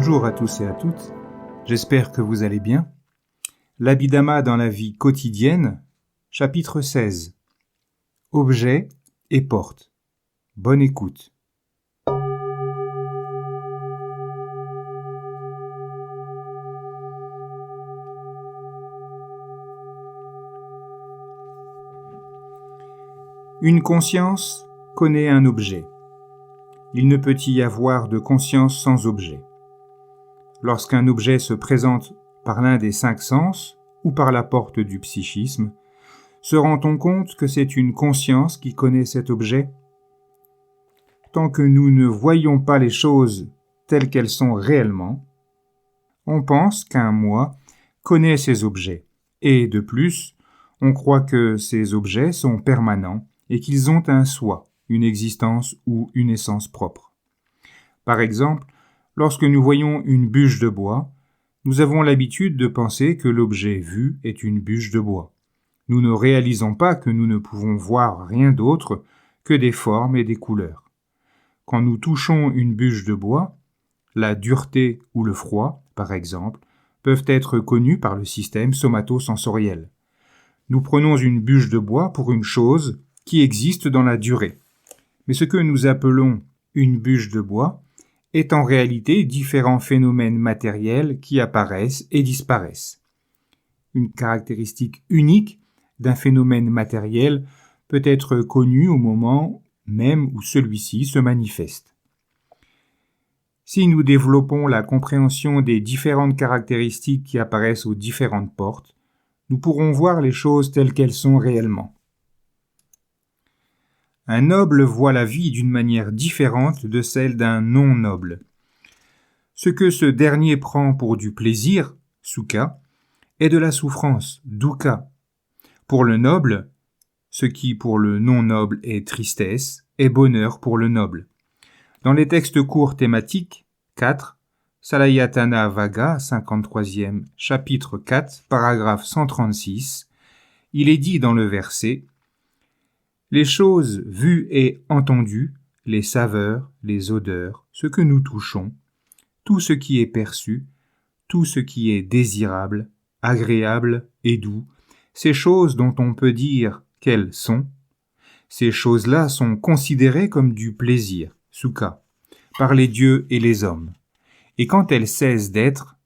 Bonjour à tous et à toutes, j'espère que vous allez bien. L'Abhidhamma dans la vie quotidienne, chapitre 16. Objets et portes. Bonne écoute. Une conscience connaît un objet. Il ne peut y avoir de conscience sans objet. Lorsqu'un objet se présente par l'un des 5 sens ou par la porte du psychisme, se rend-on compte que c'est une conscience qui connaît cet objet ? Tant que nous ne voyons pas les choses telles qu'elles sont réellement, on pense qu'un moi connaît ces objets, et de plus, on croit que ces objets sont permanents et qu'ils ont un soi, une existence ou une essence propre. Par exemple, lorsque nous voyons une bûche de bois, nous avons l'habitude de penser que l'objet vu est une bûche de bois. Nous ne réalisons pas que nous ne pouvons voir rien d'autre que des formes et des couleurs. Quand nous touchons une bûche de bois, la dureté ou le froid, par exemple, peuvent être connus par le système somatosensoriel. Nous prenons une bûche de bois pour une chose qui existe dans la durée. Mais ce que nous appelons une bûche de bois est en réalité différents phénomènes matériels qui apparaissent et disparaissent. Une caractéristique unique d'un phénomène matériel peut être connue au moment même où celui-ci se manifeste. Si nous développons la compréhension des différentes caractéristiques qui apparaissent aux différentes portes, nous pourrons voir les choses telles qu'elles sont réellement. Un noble voit la vie d'une manière différente de celle d'un non-noble. Ce que ce dernier prend pour du plaisir, sukha, est de la souffrance, dukkha. Pour le noble, ce qui pour le non-noble est tristesse, est bonheur pour le noble. Dans les textes courts thématiques, 4, Salayatana Vaga, 53e, chapitre 4, paragraphe 136, il est dit dans le verset « Les choses vues et entendues, les saveurs, les odeurs, ce que nous touchons, tout ce qui est perçu, tout ce qui est désirable, agréable et doux, ces choses dont on peut dire qu'elles sont, ces choses-là sont considérées comme du plaisir, sukha, par les dieux et les hommes. Et quand elles cessent d'être,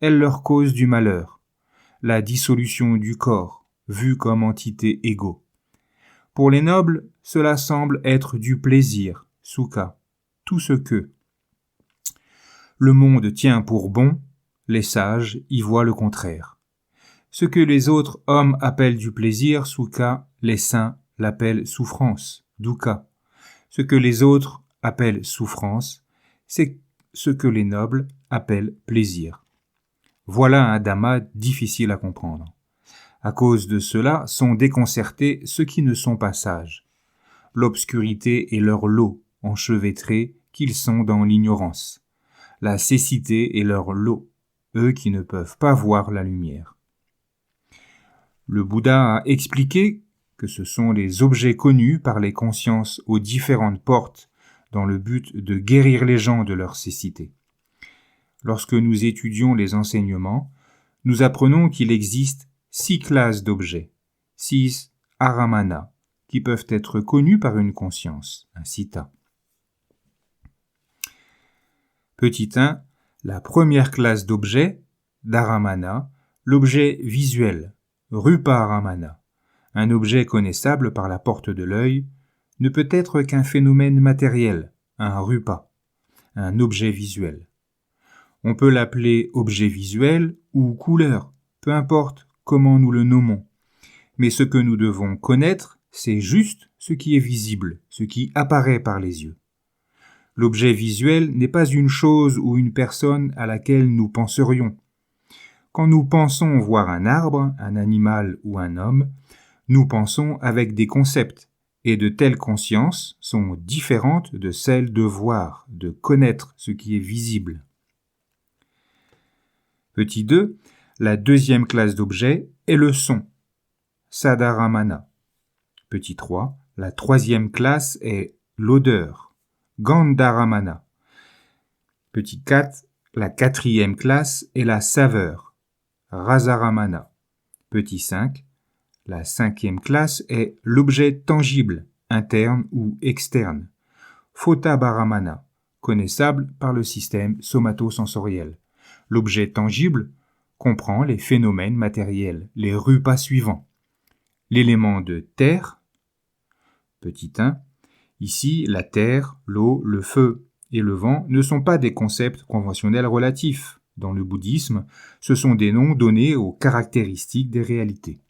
elles leur causent du malheur, la dissolution du corps, vu comme entité égaux. Pour les nobles, cela semble être du plaisir, sukha, tout ce que le monde tient pour bon, les sages y voient le contraire. Ce que les autres hommes appellent du plaisir, sukha, les saints l'appellent souffrance, dukkha. Ce que les autres appellent souffrance, c'est ce que les nobles appellent plaisir. Voilà un dhamma difficile à comprendre. À cause de cela sont déconcertés ceux qui ne sont pas sages. L'obscurité est leur lot enchevêtré qu'ils sont dans l'ignorance. La cécité est leur lot, eux qui ne peuvent pas voir la lumière. Le Bouddha a expliqué que ce sont les objets connus par les consciences aux différentes portes dans le but de guérir les gens de leur cécité. Lorsque nous étudions les enseignements, nous apprenons qu'il existe 6 classes d'objets, 6 aramana, qui peuvent être connus par une conscience, un citta. Petit 1, la première classe d'objets, d'aramana, l'objet visuel, rupa aramana. Un objet connaissable par la porte de l'œil ne peut être qu'un phénomène matériel, un rupa, un objet visuel. On peut l'appeler objet visuel ou couleur, peu importe comment nous le nommons. Mais ce que nous devons connaître, c'est juste ce qui est visible, ce qui apparaît par les yeux. L'objet visuel n'est pas une chose ou une personne à laquelle nous penserions. Quand nous pensons voir un arbre, un animal ou un homme, nous pensons avec des concepts, et de telles consciences sont différentes de celles de voir, de connaître ce qui est visible. Petit 2, la deuxième classe d'objets est le son, sadaramana. Petit 3, la troisième classe est l'odeur, gandharamana. Petit 4, La quatrième classe est la saveur, rasaramana. Petit 5. La cinquième classe est l'objet tangible, interne ou externe, phota-baramana, connaissable par le système somatosensoriel. L'objet tangible comprend les phénomènes matériels, les rupas suivants. L'élément de terre, petit 1. Ici, la terre, l'eau, le feu et le vent ne sont pas des concepts conventionnels relatifs. Dans le bouddhisme, ce sont des noms donnés aux caractéristiques des réalités.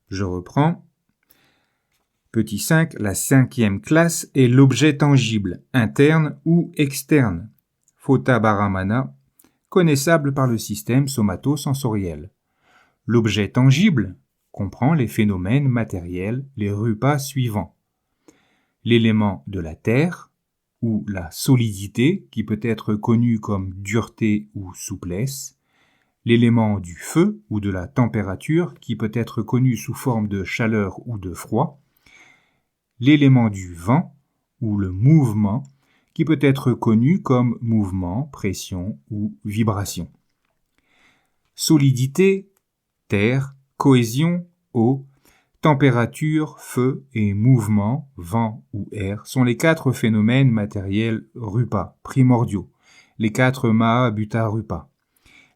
Je reprends. Petit 5, la cinquième classe est l'objet tangible, interne ou externe, phota-baramana, connaissable par le système somatosensoriel. L'objet tangible comprend les phénomènes matériels, les rupas suivants. L'élément de la terre, ou la solidité, qui peut être connu comme dureté ou souplesse, l'élément du feu ou de la température, qui peut être connu sous forme de chaleur ou de froid, l'élément du vent ou le mouvement, qui peut être connu comme mouvement, pression ou vibration. Solidité, terre, cohésion, eau, température, feu et mouvement, vent ou air, sont les 4 phénomènes matériels rupa, primordiaux, les 4 mahabhuta rupa.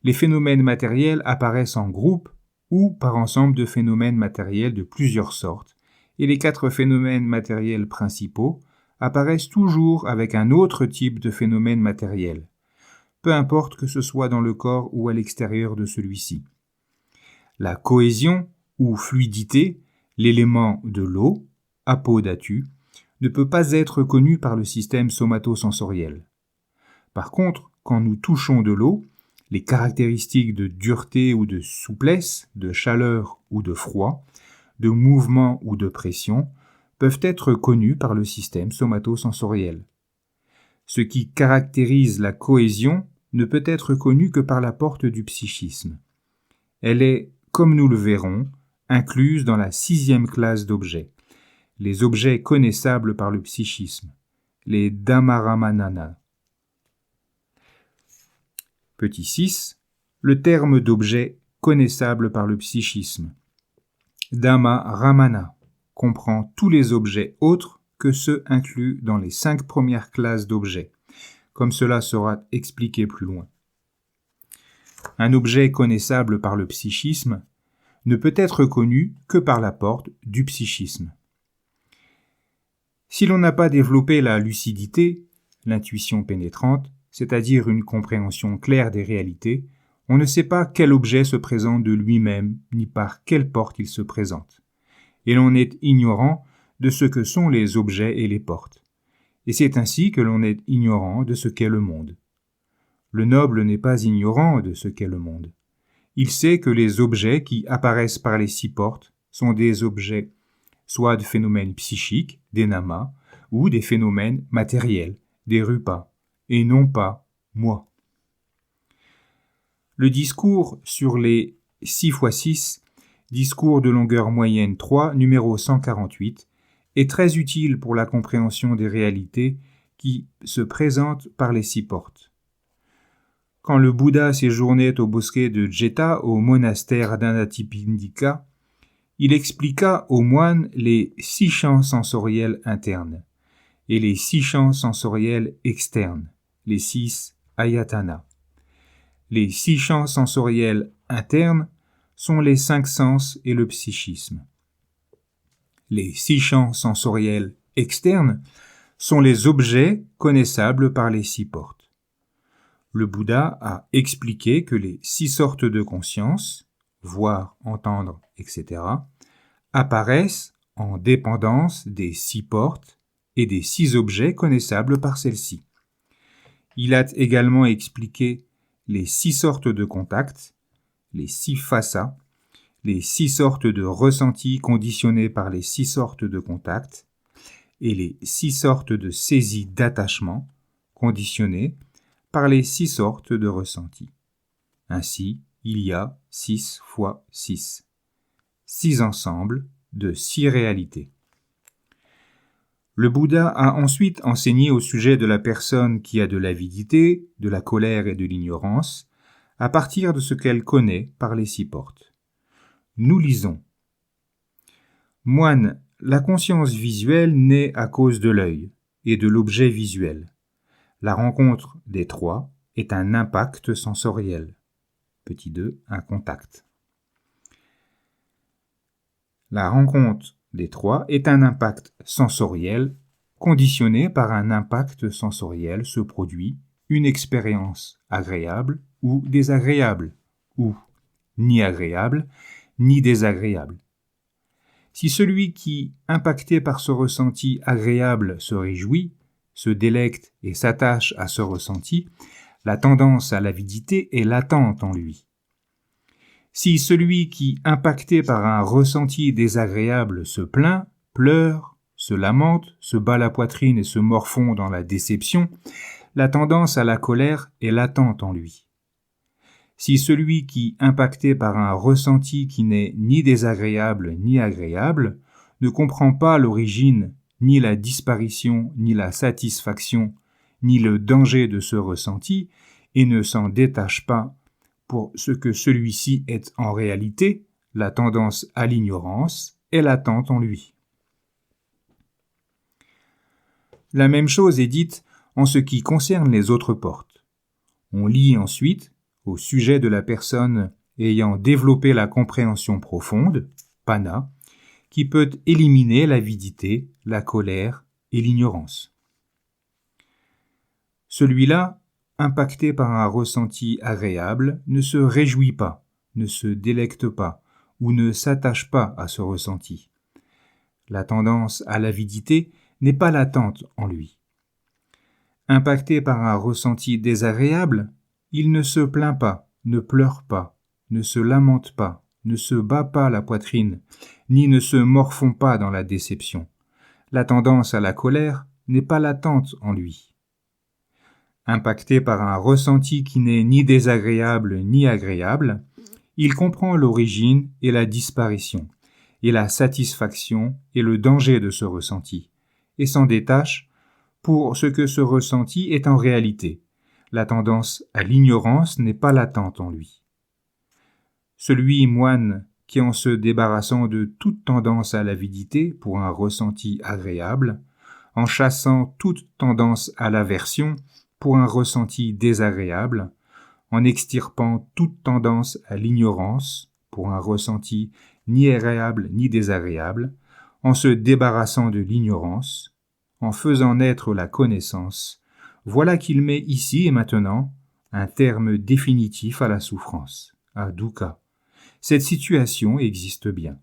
Les phénomènes matériels apparaissent en groupe ou par ensemble de phénomènes matériels de plusieurs sortes, et les 4 phénomènes matériels principaux apparaissent toujours avec un autre type de phénomène matériel, peu importe que ce soit dans le corps ou à l'extérieur de celui-ci. La cohésion ou fluidité, l'élément de l'eau, apodhatu, ne peut pas être connu par le système somatosensoriel. Par contre, quand nous touchons de l'eau, les caractéristiques de dureté ou de souplesse, de chaleur ou de froid, de mouvement ou de pression peuvent être connues par le système somatosensoriel. Ce qui caractérise la cohésion ne peut être connu que par la porte du psychisme. Elle est, comme nous le verrons, incluse dans la 6e classe d'objets, les objets connaissables par le psychisme, les dhammaramanana. Petit 6. Le terme d'objet connaissable par le psychisme. Dhamma-ramana comprend tous les objets autres que ceux inclus dans les 5 premières classes d'objets, comme cela sera expliqué plus loin. Un objet connaissable par le psychisme ne peut être connu que par la porte du psychisme. Si l'on n'a pas développé la lucidité, l'intuition pénétrante, c'est-à-dire une compréhension claire des réalités, on ne sait pas quel objet se présente de lui-même, ni par quelle porte il se présente. Et l'on est ignorant de ce que sont les objets et les portes. Et c'est ainsi que l'on est ignorant de ce qu'est le monde. Le noble n'est pas ignorant de ce qu'est le monde. Il sait que les objets qui apparaissent par les 6 portes sont des objets soit de phénomènes psychiques, des namas, ou des phénomènes matériels, des rupas, et non pas moi. Le discours sur les 6 x 6, discours de longueur moyenne 3, numéro 148, est très utile pour la compréhension des réalités qui se présentent par les 6 portes. Quand le Bouddha séjournait au bosquet de Jeta, au monastère d'Anathapindika, il expliqua aux moines les 6 champs sensoriels internes et les 6 champs sensoriels externes, les 6 ayatana. Les 6 champs sensoriels internes sont les 5 sens et le psychisme. Les 6 champs sensoriels externes sont les objets connaissables par les 6 portes. Le Bouddha a expliqué que les 6 sortes de conscience, voir, entendre, etc., apparaissent en dépendance des 6 portes et des 6 objets connaissables par celles-ci. Il a également expliqué les 6 sortes de contacts, les 6 phasas, les 6 sortes de ressentis conditionnés par les 6 sortes de contacts et les 6 sortes de saisies d'attachement conditionnées par les 6 sortes de ressentis. Ainsi, il y a 6 fois 6. 6 ensembles de 6 réalités. Le Bouddha a ensuite enseigné au sujet de la personne qui a de l'avidité, de la colère et de l'ignorance, à partir de ce qu'elle connaît par les 6 portes. Nous lisons. Moine, la conscience visuelle naît à cause de l'œil et de l'objet visuel. La rencontre des 3 est un impact sensoriel. Petit 2, un contact. La rencontre des 3 est un impact sensoriel. Conditionné par un impact sensoriel se produit une expérience agréable ou désagréable, ou ni agréable ni désagréable. Si celui qui, impacté par ce ressenti agréable, se réjouit, se délecte et s'attache à ce ressenti, la tendance à l'avidité est latente en lui. Si celui qui, impacté par un ressenti désagréable, se plaint, pleure, se lamente, se bat la poitrine et se morfond dans la déception, la tendance à la colère est latente en lui. Si celui qui, impacté par un ressenti qui n'est ni désagréable ni agréable, ne comprend pas l'origine, ni la disparition, ni la satisfaction, ni le danger de ce ressenti, et ne s'en détache pas pour ce que celui-ci est en réalité, la tendance à l'ignorance est latente en lui. La même chose est dite en ce qui concerne les autres portes. On lit ensuite, au sujet de la personne ayant développé la compréhension profonde, Panna, qui peut éliminer l'avidité, la colère et l'ignorance. Celui-là, impacté par un ressenti agréable, ne se réjouit pas, ne se délecte pas ou ne s'attache pas à ce ressenti. La tendance à l'avidité n'est pas latente en lui. Impacté par un ressenti désagréable, il ne se plaint pas, ne pleure pas, ne se lamente pas, ne se bat pas la poitrine, ni ne se morfond pas dans la déception. La tendance à la colère n'est pas latente en lui. Impacté par un ressenti qui n'est ni désagréable ni agréable, il comprend l'origine et la disparition, et la satisfaction et le danger de ce ressenti, et s'en détache pour ce que ce ressenti est en réalité. La tendance à l'ignorance n'est pas latente en lui. Celui, moine, qui en se débarrassant de toute tendance à l'avidité pour un ressenti agréable, en chassant toute tendance à l'aversion pour un ressenti désagréable, en extirpant toute tendance à l'ignorance pour un ressenti ni agréable ni désagréable, en se débarrassant de l'ignorance, en faisant naître la connaissance, voilà qu'il met ici et maintenant un terme définitif à la souffrance, à dukkha. Cette situation existe bien.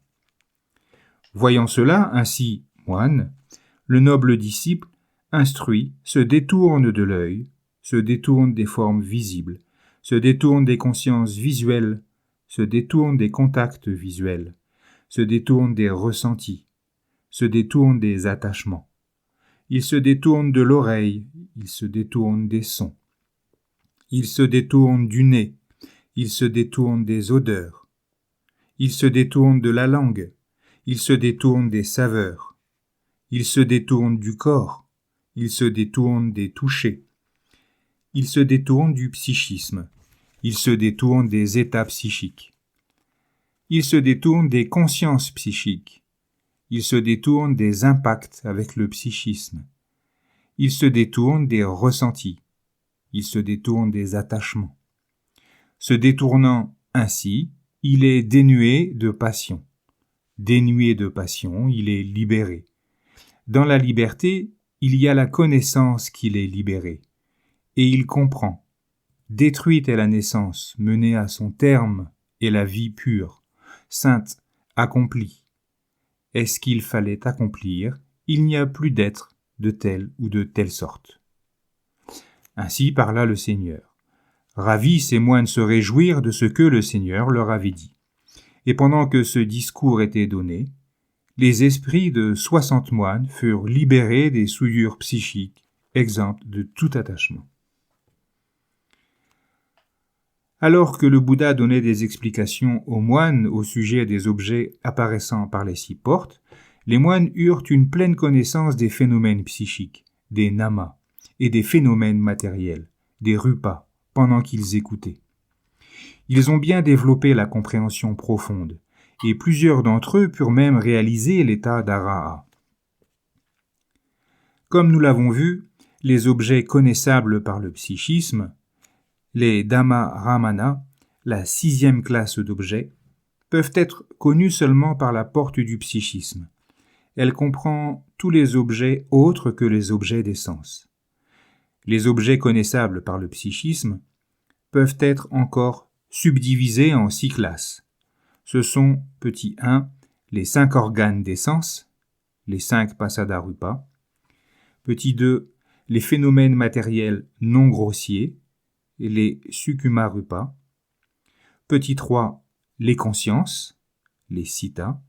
Voyant cela, ainsi, moine, le noble disciple, instruit, se détourne de l'œil, se détourne des formes visibles, se détourne des consciences visuelles, se détourne des contacts visuels, se détourne des ressentis, se détourne des attachements. Il se détourne de l'oreille, il se détourne des sons. Il se détourne du nez, il se détourne des odeurs. Il se détourne de la langue, il se détourne des saveurs. Il se détourne du corps, il se détourne des touchés. Il se détourne du psychisme, il se détourne des états psychiques. Il se détourne des consciences psychiques. Il se détourne des impacts avec le psychisme. Il se détourne des ressentis. Il se détourne des attachements. Se détournant ainsi, il est dénué de passion. Dénué de passion, il est libéré. Dans la liberté, il y a la connaissance qu'il est libéré. Et il comprend. Détruite est la naissance, menée à son terme, est la vie pure, sainte, accomplie. Est-ce qu'il fallait accomplir? Il n'y a plus d'être de telle ou de telle sorte. Ainsi parla le Seigneur. Ravis, ces moines se réjouirent de ce que le Seigneur leur avait dit. Et pendant que ce discours était donné, les esprits de 60 moines furent libérés des souillures psychiques, exemptes de tout attachement. Alors que le Bouddha donnait des explications aux moines au sujet des objets apparaissant par les 6 portes, les moines eurent une pleine connaissance des phénomènes psychiques, des namas, et des phénomènes matériels, des rupas, pendant qu'ils écoutaient. Ils ont bien développé la compréhension profonde, et plusieurs d'entre eux purent même réaliser l'état d'araha. Comme nous l'avons vu, les objets connaissables par le psychisme, les dhamma-ramana, la 6e classe d'objets, peuvent être connus seulement par la porte du psychisme. Elle comprend tous les objets autres que les objets des sens. Les objets connaissables par le psychisme peuvent être encore subdivisés en 6 classes. Ce sont, petit 1, les 5 organes des sens, les 5 pasadarupas. Petit 2, les phénomènes matériels non grossiers, les sukumarupas. Petit 3, les consciences, les citas.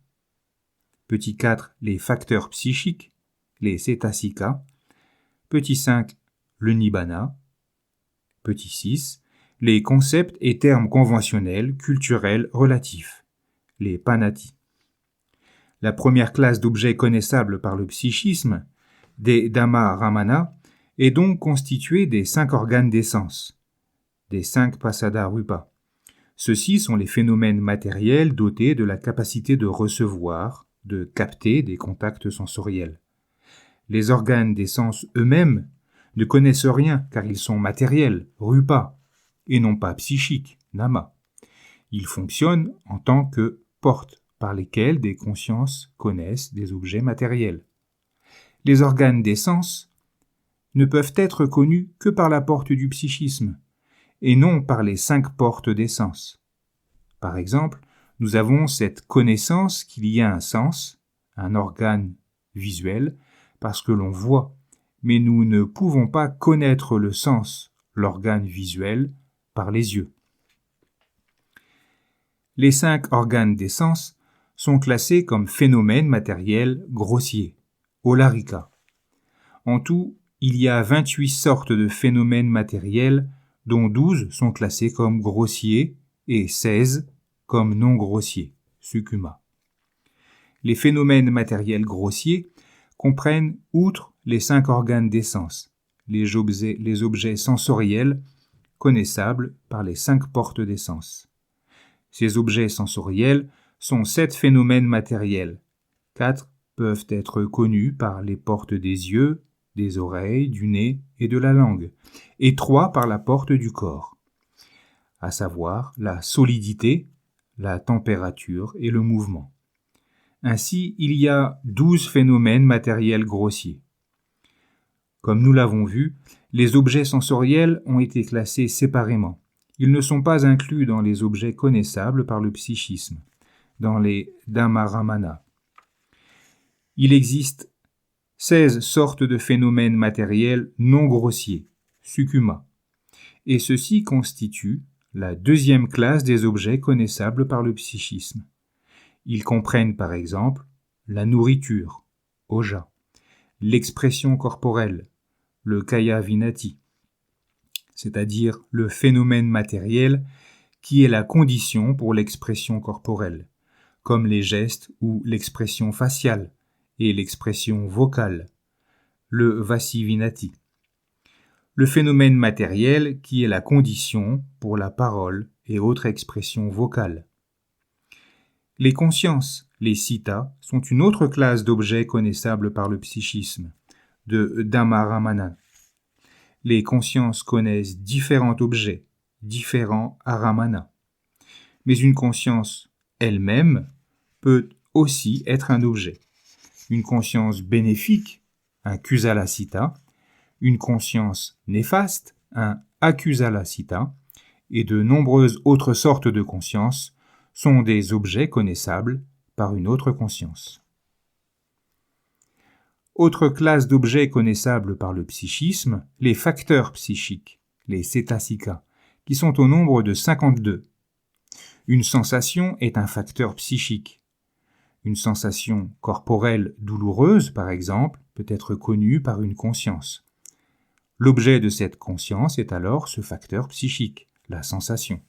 Petit 4, les facteurs psychiques, les cétasikas. Petit 5, le nibbana. Petit 6, les concepts et termes conventionnels, culturels, relatifs, les panati. La première classe d'objets connaissables par le psychisme, des dhamma-ramana, est donc constituée des 5 organes des sens, des 5 pasadarupas. Ceux-ci sont les phénomènes matériels dotés de la capacité de recevoir, de capter des contacts sensoriels. Les organes des sens eux-mêmes ne connaissent rien car ils sont matériels, rupas, et non pas psychiques, nama. Ils fonctionnent en tant que portes par lesquelles des consciences connaissent des objets matériels. Les organes des sens ne peuvent être connus que par la porte du psychisme, et non par les 5 portes des sens. Par exemple, nous avons cette connaissance qu'il y a un sens, un organe visuel, parce que l'on voit, mais nous ne pouvons pas connaître le sens, l'organe visuel, par les yeux. Les 5 organes des sens sont classés comme phénomènes matériels grossiers, olarika. En tout, il y a 28 sortes de phénomènes matériels, dont 12 sont classés comme grossiers et 16 comme non grossiers, sukuma. Les phénomènes matériels grossiers comprennent, outre les 5 organes des sens, les objets sensoriels connaissables par les 5 portes des sens. Ces objets sensoriels sont 7 phénomènes matériels. 4 peuvent être connus par les portes des yeux, des oreilles, du nez et de la langue, et 3 par la porte du corps, à savoir la solidité, la température et le mouvement. Ainsi, il y a 12 phénomènes matériels grossiers. Comme nous l'avons vu, les objets sensoriels ont été classés séparément. Ils ne sont pas inclus dans les objets connaissables par le psychisme, dans les dhamma-ramana. Il existe 16 sortes de phénomènes matériels non grossiers, sukuma, et ceux-ci constituent la 2e classe des objets connaissables par le psychisme. Ils comprennent par exemple la nourriture, oja, l'expression corporelle, le kaya vinati, c'est-à-dire le phénomène matériel qui est la condition pour l'expression corporelle, comme les gestes ou l'expression faciale et l'expression vocale, le vasivinati. Le phénomène matériel qui est la condition pour la parole et autres expressions vocales. Les consciences, les citas, sont une autre classe d'objets connaissables par le psychisme, de dhamma-ramana. Les consciences connaissent différents objets, différents aramana. Mais une conscience elle-même peut aussi être un objet. Une conscience bénéfique, un kusala-citta, une conscience néfaste, un akusala-citta, et de nombreuses autres sortes de consciences sont des objets connaissables par une autre conscience. Autre classe d'objets connaissables par le psychisme, les facteurs psychiques, les cétasikas, qui sont au nombre de 52. Une sensation est un facteur psychique. Une sensation corporelle douloureuse, par exemple, peut être connue par une conscience. L'objet de cette conscience est alors ce facteur psychique, la sensation.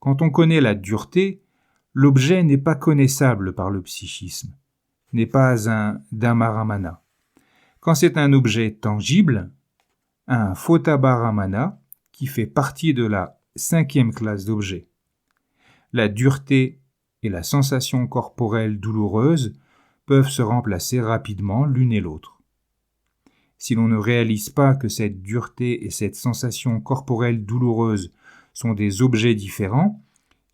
Quand on connaît la dureté, l'objet n'est pas connaissable par le psychisme, n'est pas un dhammaramana. Quand c'est un objet tangible, un photabharamana qui fait partie de la 5e classe d'objets. La dureté et la sensation corporelle douloureuse peuvent se remplacer rapidement l'une et l'autre. Si l'on ne réalise pas que cette dureté et cette sensation corporelle douloureuse sont des objets différents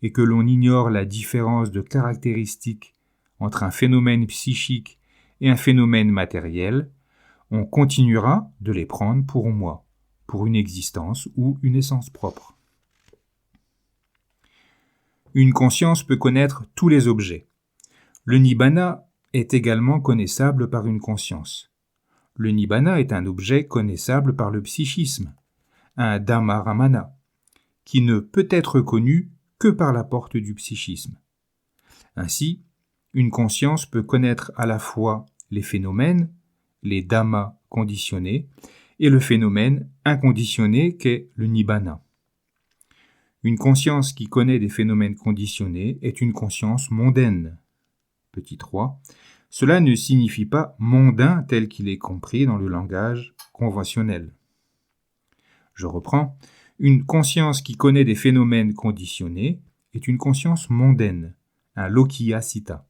et que l'on ignore la différence de caractéristiques entre un phénomène psychique et un phénomène matériel, on continuera de les prendre pour moi, pour une existence ou une essence propre. Une conscience peut connaître tous les objets. Le nibbana est également connaissable par une conscience. Le nibbana est un objet connaissable par le psychisme, un dhammaramana, qui ne peut être connu que par la porte du psychisme. Ainsi, une conscience peut connaître à la fois les phénomènes, les dhammas conditionnés, et le phénomène inconditionné qu'est le nibbana. Une conscience qui connaît des phénomènes conditionnés est une conscience mondaine. Petit 3. Cela ne signifie pas mondain tel qu'il est compris dans le langage conventionnel. Je reprends. Une conscience qui connaît des phénomènes conditionnés est une conscience mondaine, un lokiya citta.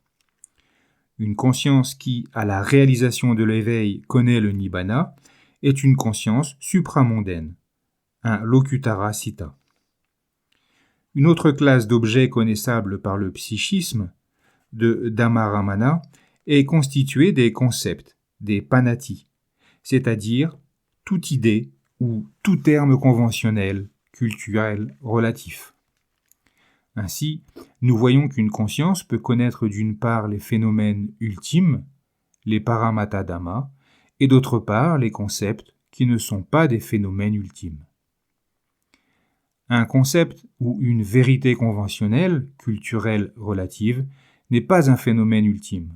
Une conscience qui, à la réalisation de l'éveil, connaît le nibbana est une conscience supramondaine, un lokuttara citta. Une autre classe d'objets connaissables par le psychisme, de dhammaramana, est constituée des concepts, des panati, c'est-à-dire toute idée ou tout terme conventionnel, culturel, relatif. Ainsi, nous voyons qu'une conscience peut connaître d'une part les phénomènes ultimes, les paramata dhamma, et d'autre part les concepts qui ne sont pas des phénomènes ultimes. Un concept ou une vérité conventionnelle, culturelle, relative, n'est pas un phénomène ultime.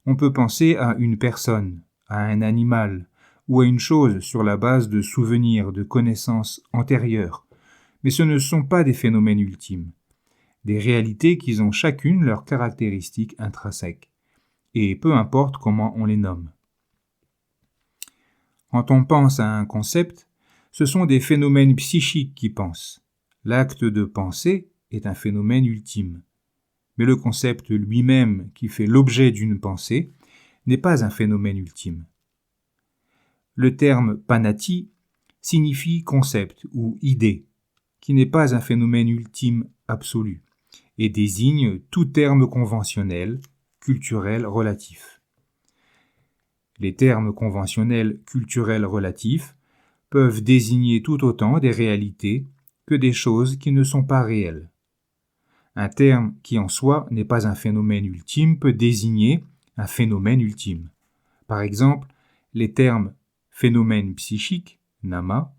On peut penser à une personne, à un animal, ou à une chose sur la base de souvenirs, de connaissances antérieures, mais ce ne sont pas des phénomènes ultimes, des réalités qui ont chacune leurs caractéristiques intrinsèques, et peu importe comment on les nomme. Quand on pense à un concept, ce sont des phénomènes psychiques qui pensent. L'acte de penser est un phénomène ultime. Mais le concept lui-même qui fait l'objet d'une pensée n'est pas un phénomène ultime. Le terme panati signifie concept ou idée, qui n'est pas un phénomène ultime absolu, et désigne tout terme conventionnel, culturel, relatif. Les termes conventionnels, culturels, relatifs peuvent désigner tout autant des réalités que des choses qui ne sont pas réelles. Un terme qui en soi n'est pas un phénomène ultime peut désigner un phénomène ultime. Par exemple, les termes phénomène psychique, nama,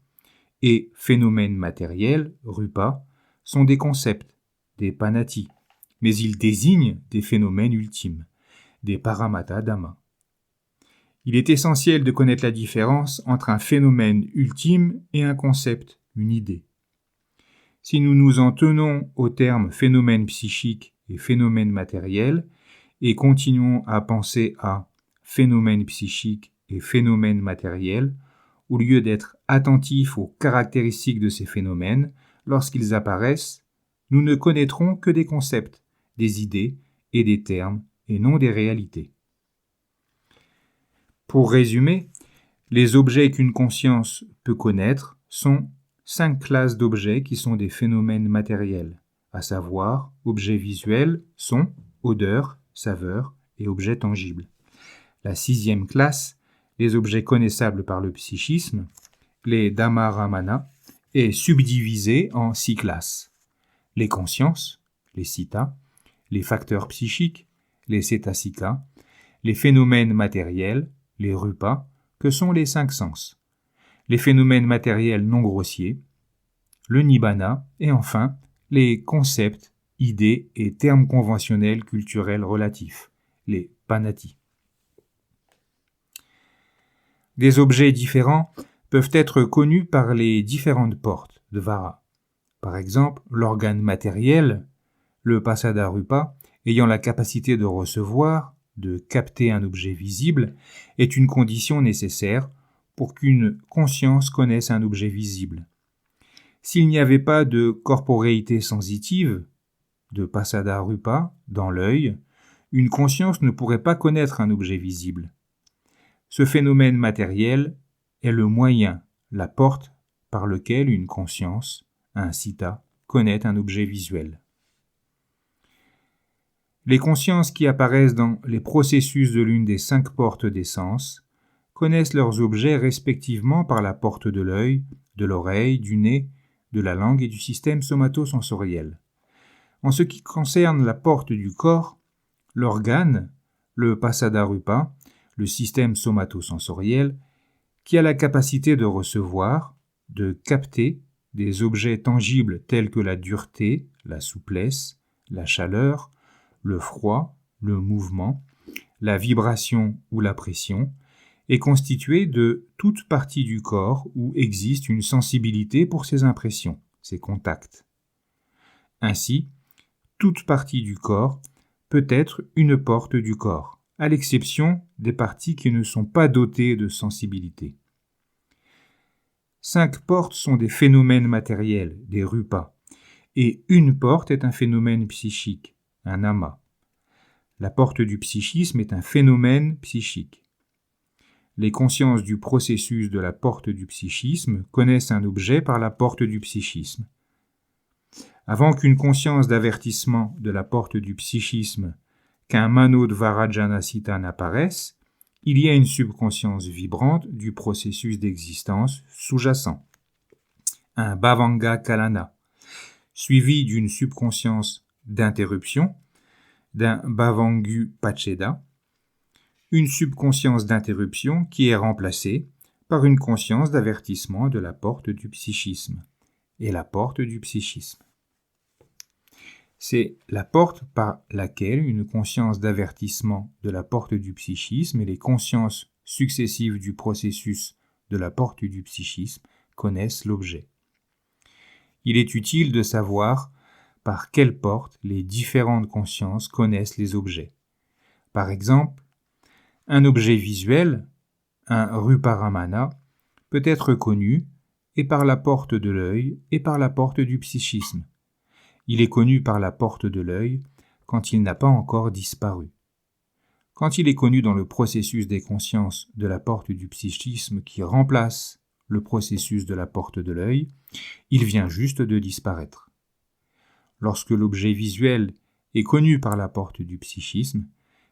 et phénomène matériel, rupa, sont des concepts, des panati, mais ils désignent des phénomènes ultimes, des paramata dhamma. Il est essentiel de connaître la différence entre un phénomène ultime et un concept, une idée. Si nous nous en tenons aux termes phénomène psychique et phénomène matériel et continuons à penser à phénomène psychique et phénomène matériel, au lieu d'être attentifs aux caractéristiques de ces phénomènes, lorsqu'ils apparaissent, nous ne connaîtrons que des concepts, des idées et des termes et non des réalités. Pour résumer, les objets qu'une conscience peut connaître sont 5 classes d'objets qui sont des phénomènes matériels, à savoir objets visuels, sons, odeurs, saveurs et objets tangibles. La 6e classe, les objets connaissables par le psychisme, les dhammaramana, est subdivisée en 6 classes. Les consciences, les citta, les facteurs psychiques, les cetasikas, les phénomènes matériels, les rupas, que sont les 5 sens, les phénomènes matériels non grossiers, le nibbana, et enfin les concepts, idées et termes conventionnels culturels relatifs, les panati. Des objets différents peuvent être connus par les différentes portes de Vara. Par exemple, l'organe matériel, le pasada rupa, ayant la capacité de recevoir, de capter un objet visible, est une condition nécessaire pour qu'une conscience connaisse un objet visible. S'il n'y avait pas de corporéité sensitive, de pasada rupa, dans l'œil, une conscience ne pourrait pas connaître un objet visible. Ce phénomène matériel est le moyen, la porte par lequel une conscience, un citta, connaît un objet visuel. Les consciences qui apparaissent dans les processus de l'une des 5 portes des sens connaissent leurs objets respectivement par la porte de l'œil, de l'oreille, du nez, de la langue et du système somatosensoriel. En ce qui concerne la porte du corps, l'organe, le pasada rupa, le système somatosensoriel, qui a la capacité de recevoir, de capter des objets tangibles tels que la dureté, la souplesse, la chaleur, le froid, le mouvement, la vibration ou la pression, est constitué de toute partie du corps où existe une sensibilité pour ces impressions, ces contacts. Ainsi, toute partie du corps peut être une porte du corps, à l'exception des parties qui ne sont pas dotées de sensibilité. 5 portes sont des phénomènes matériels, des rupas, et une porte est un phénomène psychique, un ama. La porte du psychisme est un phénomène psychique. Les consciences du processus de la porte du psychisme connaissent un objet par la porte du psychisme. Avant qu'une conscience d'avertissement de la porte du psychisme, qu'un manodvarajana citta n'apparaisse, il y a une subconscience vibrante du processus d'existence sous-jacent, un bhavanga kalana, suivi d'une subconscience d'interruption, d'un bhavangu pacheda, une subconscience d'interruption qui est remplacée par une conscience d'avertissement de la porte du psychisme et la porte du psychisme. C'est la porte par laquelle une conscience d'avertissement de la porte du psychisme et les consciences successives du processus de la porte du psychisme connaissent l'objet. Il est utile de savoir par quelle porte les différentes consciences connaissent les objets. Par exemple, un objet visuel, un ruparamana, peut être connu et par la porte de l'œil et par la porte du psychisme. Il est connu par la porte de l'œil quand il n'a pas encore disparu. Quand il est connu dans le processus des consciences de la porte du psychisme qui remplace le processus de la porte de l'œil, il vient juste de disparaître. Lorsque l'objet visuel est connu par la porte du psychisme,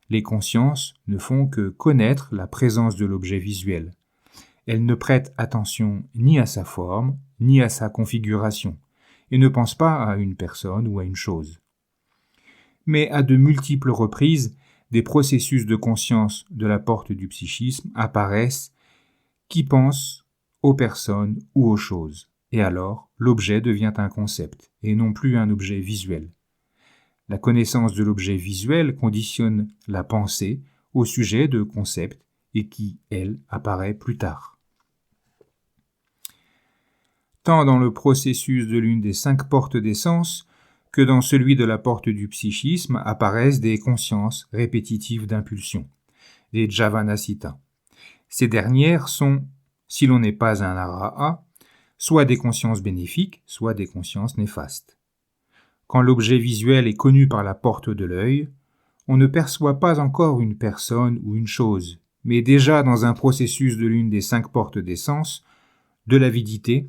les consciences ne font que connaître la présence de l'objet visuel. Elles ne prêtent attention ni à sa forme, ni à sa configuration, et ne pensent pas à une personne ou à une chose. Mais à de multiples reprises, des processus de conscience de la porte du psychisme apparaissent qui pensent aux personnes ou aux choses, et alors l'objet devient un concept, et non plus un objet visuel. La connaissance de l'objet visuel conditionne la pensée au sujet de concepts et qui, elle, apparaît plus tard. Tant dans le processus de l'une des 5 portes des sens que dans celui de la porte du psychisme apparaissent des consciences répétitives d'impulsion, des javanasita. Ces dernières sont, si l'on n'est pas un araha, soit des consciences bénéfiques, soit des consciences néfastes. Quand l'objet visuel est connu par la porte de l'œil, on ne perçoit pas encore une personne ou une chose, mais déjà dans un processus de l'une des 5 portes des sens, de l'avidité,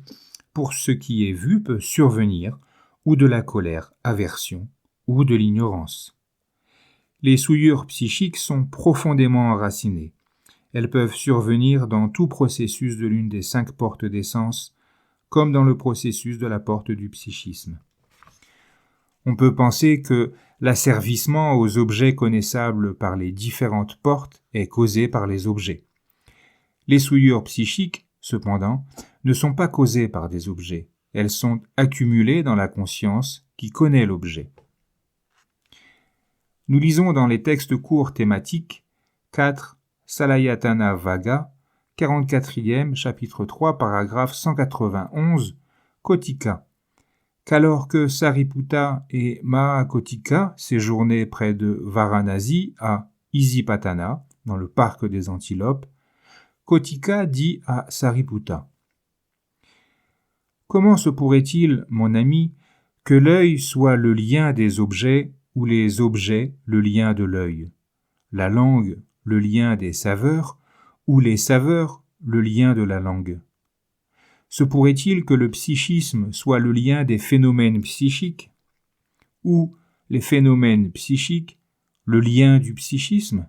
pour ce qui est vu, peut survenir, ou de la colère, aversion, ou de l'ignorance. Les souillures psychiques sont profondément enracinées. Elles peuvent survenir dans tout processus de l'une des 5 portes des sens, comme dans le processus de la porte du psychisme. On peut penser que l'asservissement aux objets connaissables par les différentes portes est causé par les objets. Les souillures psychiques, cependant, ne sont pas causées par des objets. Elles sont accumulées dans la conscience qui connaît l'objet. Nous lisons dans les textes courts thématiques 4 Salayatana Vaga, 44e, chapitre 3, paragraphe 191, Kotika, qu'alors que Sariputta et Mahakotika séjournaient près de Varanasi, à Isipatana, dans le parc des antilopes, Kotika dit à Sariputta: « Comment se pourrait-il, mon ami, que l'œil soit le lien des objets ou les objets le lien de l'œil, la langue le lien des saveurs ou les saveurs le lien de la langue? Se pourrait-il que le psychisme soit le lien des phénomènes psychiques ou les phénomènes psychiques le lien du psychisme?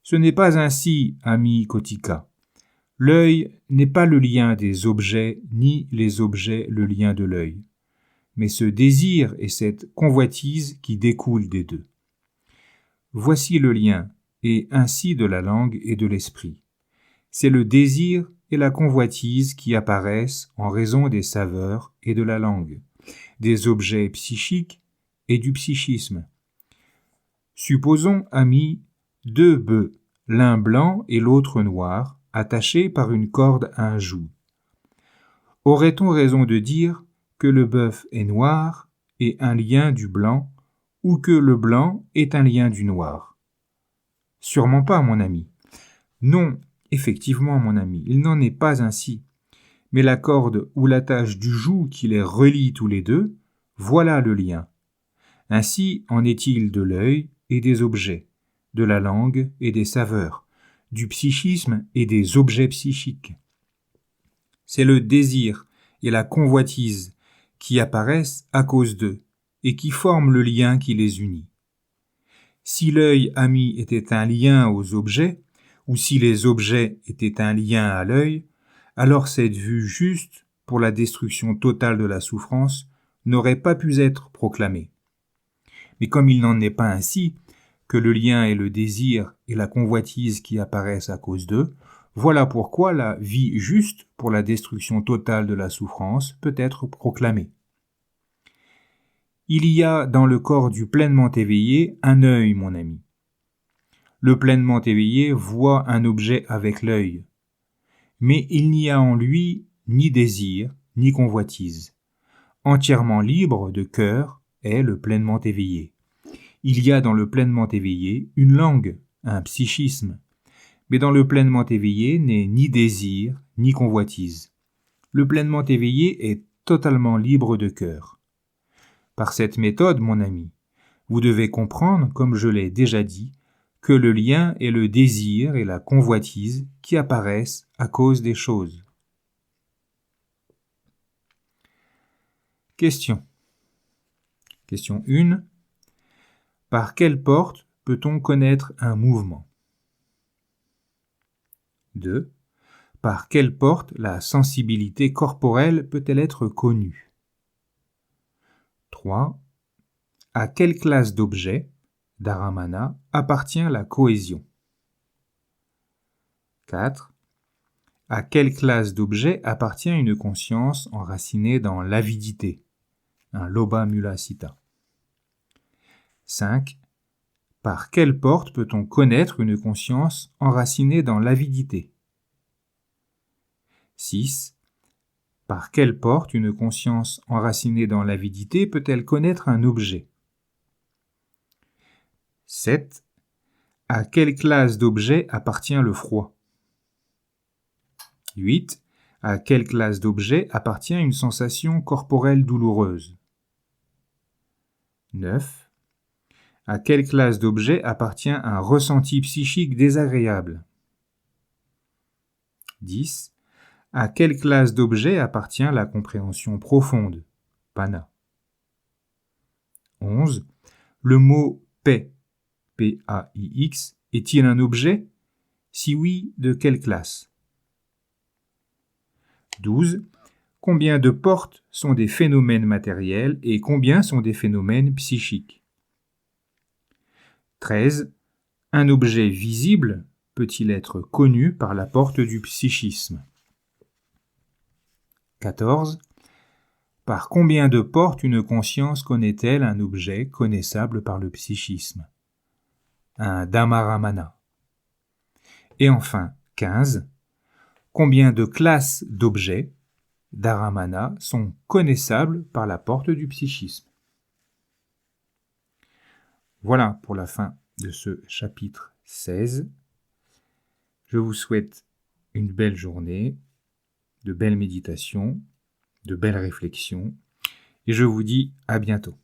Ce n'est pas ainsi, ami Kotika. L'œil n'est pas le lien des objets, ni les objets le lien de l'œil, mais ce désir et cette convoitise qui découlent des deux. Voici le lien, et ainsi de la langue et de l'esprit. C'est le désir et la convoitise qui apparaissent en raison des saveurs et de la langue, des objets psychiques et du psychisme. Supposons, ami, deux bœufs, l'un blanc et l'autre noir, attachés par une corde à un joug. Aurait-on raison de dire que le bœuf est noir et un lien du blanc, ou que le blanc est un lien du noir? Sûrement pas, mon ami. Non, effectivement, mon ami, il n'en est pas ainsi. Mais la corde ou l'attache du joug qui les relie tous les deux, voilà le lien. Ainsi en est-il de l'œil et des objets, de la langue et des saveurs, du psychisme et des objets psychiques. C'est le désir et la convoitise qui apparaissent à cause d'eux et qui forment le lien qui les unit. Si l'œil, ami, était un lien aux objets, ou si les objets étaient un lien à l'œil, alors cette vue juste pour la destruction totale de la souffrance n'aurait pas pu être proclamée. Mais comme il n'en est pas ainsi, que le lien est le désir et la convoitise qui apparaissent à cause d'eux, voilà pourquoi la vie juste pour la destruction totale de la souffrance peut être proclamée. Il y a dans le corps du pleinement éveillé un œil, mon ami. Le pleinement éveillé voit un objet avec l'œil, mais il n'y a en lui ni désir, ni convoitise. Entièrement libre de cœur est le pleinement éveillé. Il y a dans le pleinement éveillé une langue, un psychisme, mais dans le pleinement éveillé n'est ni désir, ni convoitise. Le pleinement éveillé est totalement libre de cœur. Par cette méthode, mon ami, vous devez comprendre, comme je l'ai déjà dit, que le lien est le désir et la convoitise qui apparaissent à cause des choses. Question. Question 1. Par quelle porte peut-on connaître un mouvement? 2. Par quelle porte la sensibilité corporelle peut-elle être connue? 3. À quelle classe d'objets, Dharamana, appartient la cohésion? 4. À quelle classe d'objets appartient une conscience enracinée dans l'avidité, un loba mula sita? 5. Par quelle porte peut-on connaître une conscience enracinée dans l'avidité? 6. Par quelle porte une conscience enracinée dans l'avidité peut-elle connaître un objet? 7. À quelle classe d'objet appartient le froid? 8. À quelle classe d'objet appartient une sensation corporelle douloureuse? 9. À quelle classe d'objet appartient un ressenti psychique désagréable? 10. À quelle classe d'objet appartient la compréhension profonde, Pana? 11. Le mot paix, P-A-I-X, est-il un objet? Si oui, de quelle classe? 12. Combien de portes sont des phénomènes matériels et combien sont des phénomènes psychiques? 13. Un objet visible peut-il être connu par la porte du psychisme? 14. Par combien de portes une conscience connaît-elle un objet connaissable par le psychisme? Un Dhammaramana. Et enfin, 15. Combien de classes d'objets, Dharamana, sont connaissables par la porte du psychisme? Voilà pour la fin de ce chapitre 16. Je vous souhaite une belle journée, de belles méditations, de belles réflexions, et je vous dis à bientôt.